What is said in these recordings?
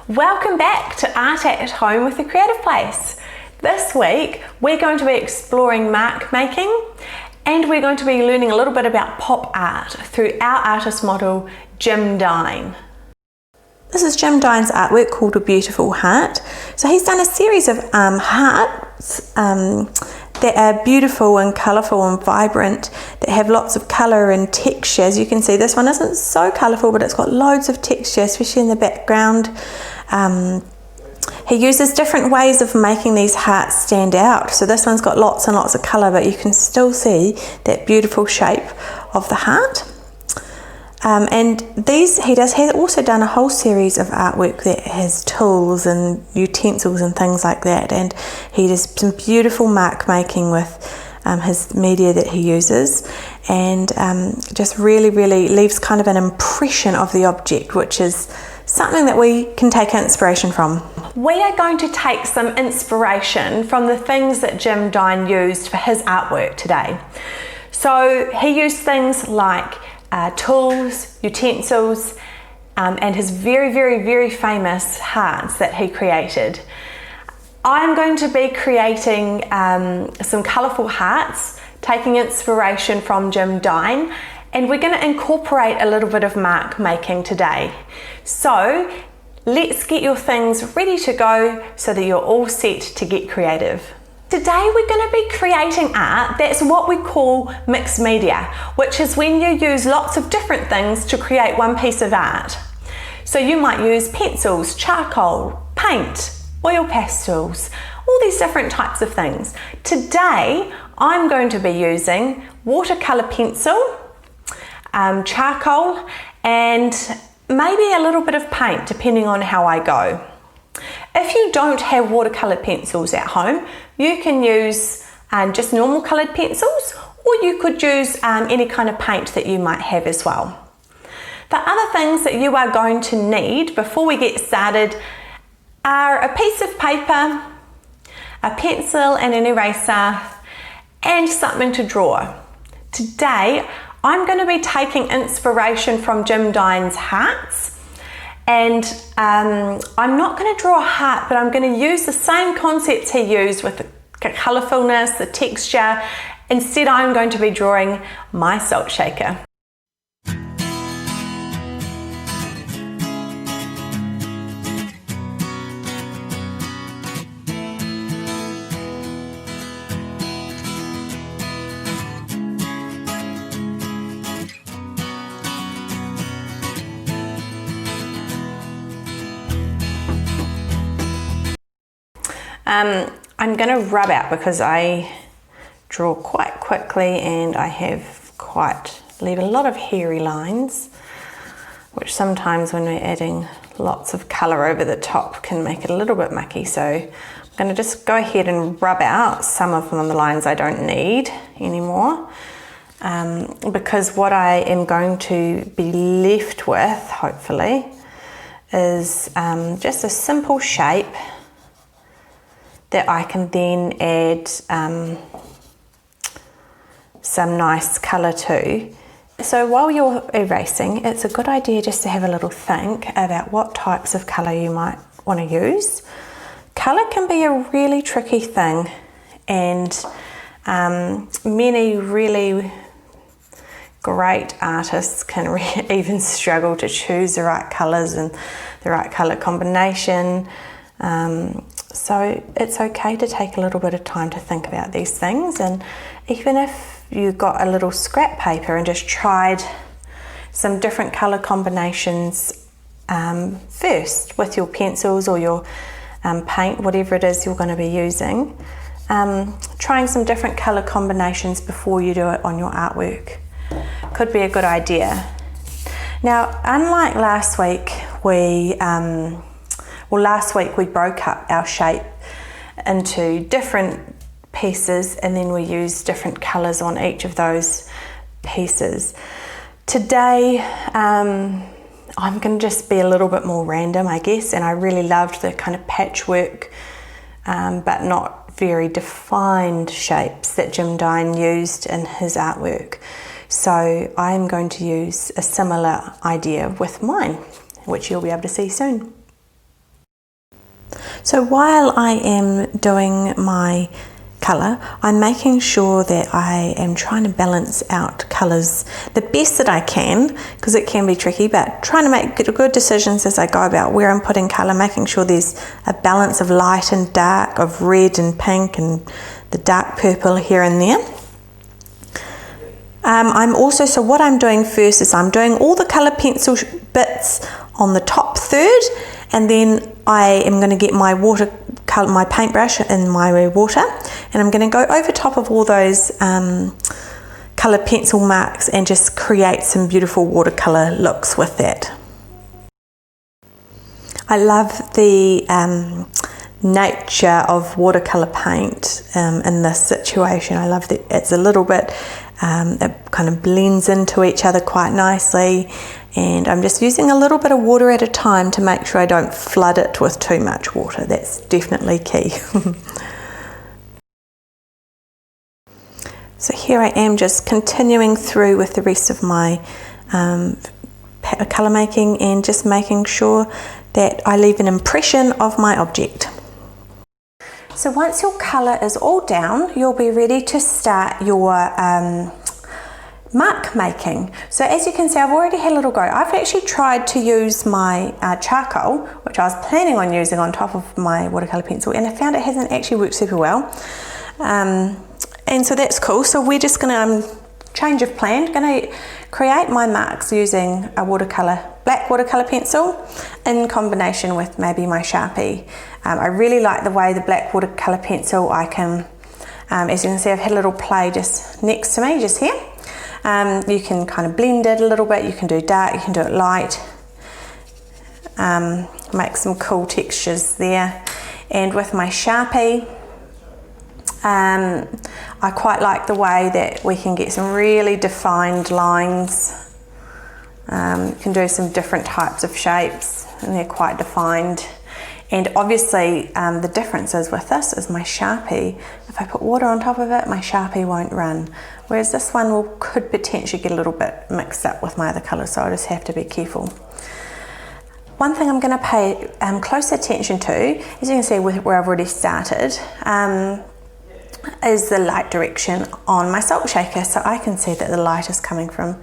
Welcome back to Art at Home with the Creative Place. This week we're going to be exploring mark making and we're going to be learning a little bit about pop art through our artist model Dine. This is Dine's artwork called A Beautiful Heart. So he's done a series of hearts that are beautiful and colourful and vibrant, that have lots of colour and texture. As you can see, this one isn't so colourful, but it's got loads of texture, especially in the background. He uses different ways of making these hearts stand out. So this one's got lots and lots of colour, but you can still see that beautiful shape of the heart. And he has also done a whole series of artwork that has tools and utensils and things like that, and he does some beautiful mark making with his media that he uses, and just really leaves kind of an impression of the object, which is something that we can take inspiration from. We are going to take some inspiration from the things that Dine used for his artwork today. So he used things like tools, utensils, and his very famous hearts that he created. I'm going to be creating some colourful hearts, taking inspiration from Dine, and we're going to incorporate a little bit of mark making today. So let's get your things ready to go so that you're all set to get creative. Today we're going to be creating art that's what we call mixed media, which is when you use lots of different things to create one piece of art. So you might use pencils, charcoal, paint, oil pastels, all these different types of things. Today I'm going to be using watercolour pencil, charcoal, and maybe a little bit of paint depending on how I go. If you don't have watercolour pencils at home, you can use just normal coloured pencils, or you could use any kind of paint that you might have as well. The other things that you are going to need before we get started are a piece of paper, a pencil and an eraser, and something to draw. Today I'm going to be taking inspiration from Dine's hearts. And I'm not going to draw a heart, but I'm going to use the same concepts he used with the colourfulness, the texture. Instead, I'm going to be drawing my salt shaker. I'm going to rub out because I draw quite quickly and I leave a lot of hairy lines, which sometimes when we're adding lots of colour over the top can make it a little bit mucky. So I'm going to just go ahead and rub out some of the lines I don't need anymore, because what I am going to be left with, hopefully, is just a simple shape that I can then add some nice colour to. So while you're erasing, it's a good idea just to have a little think about what types of colour you might want to use. Colour can be a really tricky thing, and many really great artists can even struggle to choose the right colours and the right colour combination. So it's okay to take a little bit of time to think about these things, and even if you got a little scrap paper and just tried some different colour combinations first with your pencils or your paint, whatever it is you're going to be using, trying some different colour combinations before you do it on your artwork could be a good idea. Now, unlike last week, last week we broke up our shape into different pieces and then we used different colours on each of those pieces. Today I'm going to just be a little bit more random, I guess, and I really loved the kind of patchwork but not very defined shapes that Dine used in his artwork. So I'm going to use a similar idea with mine, which you'll be able to see soon. So while I am doing my colour, I'm making sure that I am trying to balance out colours the best that I can, because it can be tricky, but trying to make good decisions as I go about where I'm putting colour, making sure there's a balance of light and dark, of red and pink and the dark purple here and there. So what I'm doing first is I'm doing all the colour pencil bits on the top third, and then I am going to get my my paintbrush and my water, and I'm going to go over top of all those colour pencil marks and just create some beautiful watercolour looks with that. I love the nature of watercolour paint in this situation. I love that it's a little bit, it kind of blends into each other quite nicely, and I'm just using a little bit of water at a time to make sure I don't flood it with too much water. That's definitely key. So here I am just continuing through with the rest of my colour making, and just making sure that I leave an impression of my object. So once your colour is all down, you'll be ready to start your mark making. So as you can see, I've already had a little go. I've actually tried to use my charcoal, which I was planning on using on top of my watercolour pencil, and I found it hasn't actually worked super well. And so that's cool. So we're just going to change of plan, going to create my marks using a black watercolour pencil in combination with maybe my Sharpie. I really like the way the black watercolour pencil, I can, as you can see, I've had a little play just next to me, just here. You can kind of blend it a little bit, you can do dark, you can do it light, make some cool textures there. And with my Sharpie, I quite like the way that we can get some really defined lines. You can do some different types of shapes, and they're quite defined. And obviously the difference is with this is my Sharpie, if I put water on top of it, my Sharpie won't run. Whereas this one could potentially get a little bit mixed up with my other colours, so I just have to be careful. One thing I'm going to pay close attention to, as you can see where I've already started, is the light direction on my salt shaker. So I can see that the light is coming from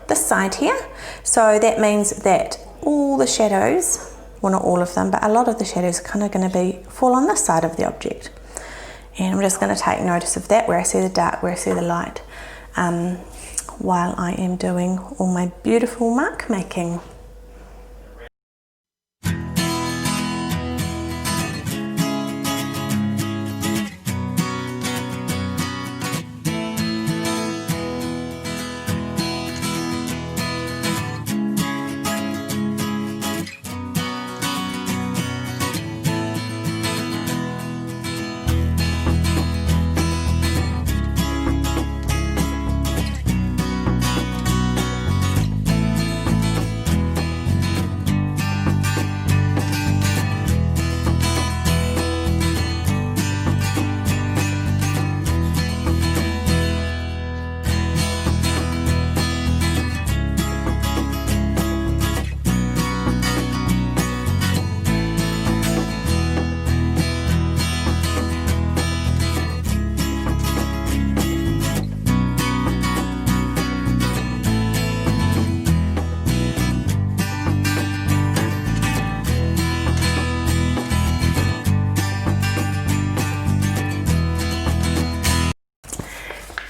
this side here. So that means that all the shadows, well not all of them, but a lot of the shadows are kind of going to fall on this side of the object. And I'm just going to take notice of that, where I see the dark, where I see the light, while I am doing all my beautiful mark making.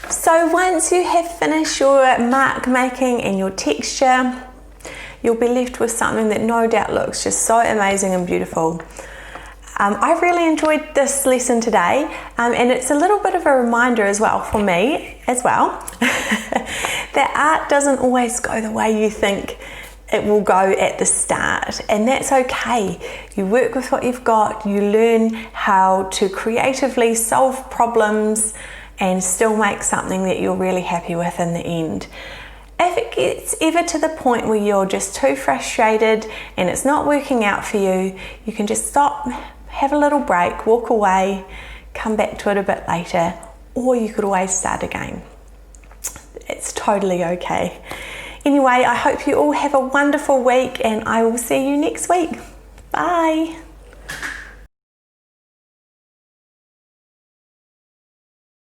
So once you have finished your mark making and your texture, you'll be left with something that no doubt looks just so amazing and beautiful. I've really enjoyed this lesson today, and it's a little bit of a reminder as well for me as well that art doesn't always go the way you think it will go at the start, and that's okay. You work with what you've got, you learn how to creatively solve problems and still make something that you're really happy with in the end. If it gets ever to the point where you're just too frustrated and it's not working out for you, you can just stop, have a little break, walk away, come back to it a bit later, or you could always start again. It's totally okay. Anyway, I hope you all have a wonderful week, and I will see you next week. Bye.